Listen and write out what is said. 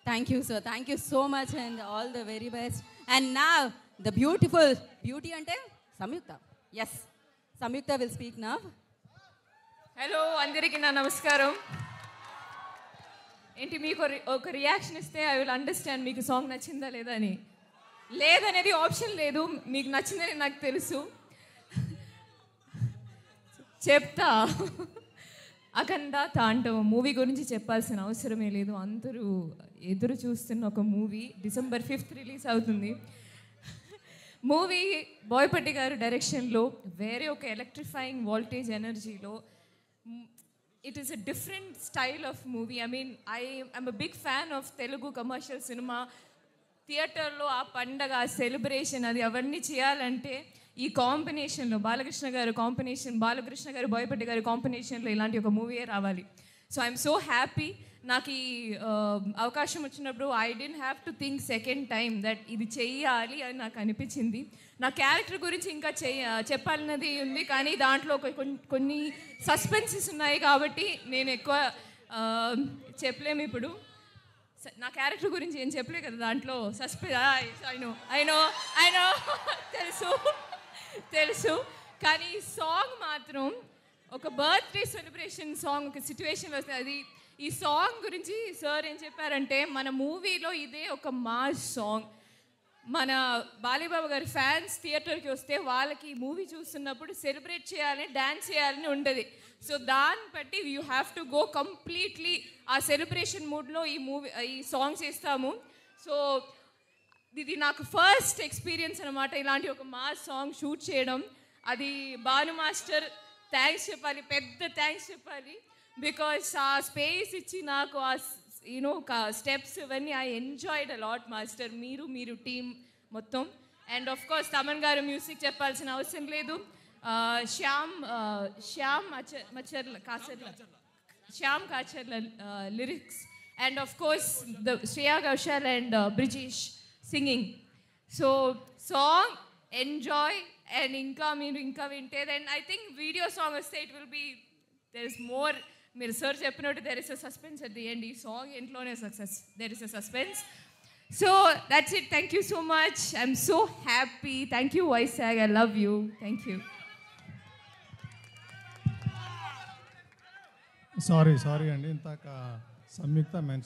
Thank you, sir. Thank you so much and all the very best. And now, the beautiful beauty ante Samyukta. Yes, Samyukta will speak now. Hello అందరికీ నా నమస్కారం. ఏంటి మీకు ఒక reaction ఇస్తే I will understand మీకు song నచ్చిందా లేదా అని. లేదనేది ఆప్షన్ లేదు, మీకు నచ్చిందని నాకు తెలుసు. చెప్తా. అఖండ తాండవం మూవీ గురించి చెప్పాల్సిన అవసరమే లేదు. అందరూ ఎదురు చూస్తున్న ఒక మూవీ. December 5th రిలీజ్ అవుతుంది. మూవీ బోయపట్టి గారు డైరెక్షన్లో వేరే ఒక ఎలక్ట్రిఫైయింగ్ వోల్టేజ్ ఎనర్జీలో it is a different style of movie. I mean I'm a big fan of Telugu commercial cinema. థియేటర్లో ఆ పండగ, ఆ సెలబ్రేషన్, అది అవన్నీ చేయాలంటే ఈ కాంబినేషన్లో బాలకృష్ణ గారు బోయపట్టి గారు కాంబినేషన్లో ఇలాంటి ఒక మూవీయే రావాలి. So I'm so happy. నాకు ఈ అవకాశం వచ్చినప్పుడు I didn't have to think second time that ఇది చెయ్యాలి అని నాకు అనిపించింది. నా క్యారెక్టర్ గురించి ఇంకా చెప్పాలన్నది ఉంది, కానీ దాంట్లో కొన్ని సస్పెన్సెస్ ఉన్నాయి కాబట్టి నేను ఎక్కువ చెప్పలేము ఇప్పుడు. నా క్యారెక్టర్ గురించి ఏం చెప్పలే కదా దాంట్లో. అయినో తెలుసు కానీ ఈ సాంగ్ మాత్రం ఒక బర్త్డే సెలబ్రేషన్ సాంగ్, ఒక సిచ్యువేషన్ వస్తుంది. అది ఈ సాంగ్ గురించి సార్ ఏం చెప్పారంటే, మన మూవీలో ఇదే ఒక మాస్ సాంగ్. మన బాలీబాబు గారి ఫ్యాన్స్ థియేటర్కి వస్తే వాళ్ళకి ఈ మూవీ చూస్తున్నప్పుడు సెలబ్రేట్ చేయాలని, డ్యాన్స్ చేయాలని ఉంటుంది. సో దాన్ని బట్టి you have to go completely ఆ సెలబ్రేషన్ మూడ్లో ఈ సాంగ్స్ ఇస్తాము. సో ఇది నాకు ఫస్ట్ ఎక్స్పీరియన్స్ అనమాట, ఇలాంటి ఒక మాస్ సాంగ్ షూట్ చేయడం. అది భాను మాస్టర్ థ్యాంక్స్ చెప్పాలి, పెద్ద థ్యాంక్స్ చెప్పాలి. బికాస్ ఆ స్పేస్ ఇచ్చి నాకు ఆ స్టెప్స్ ఇవన్నీ I enjoyed a lot master, మీరు టీమ్ మొత్తం. And of course Thaman garu music చెప్పాల్సిన అవసరం లేదు. Shyam Kasarla lyrics, and of course Shreya Ghoshal and Brijesh singing. So song enjoy. And మీరు ఇంకా వింటే then I think video song వస్తే it will be there is more. మీరు సార్ చెప్పినట్టు there is a suspense at the end. ఈ సాంగ్ ఎంట్లోనే there is a suspense. So that's it. Thank you so much. I'm so happy. Thank you Vaisakh. I love you. Thank you. Sorry అండి, ఇంతాక సంయుక్త mention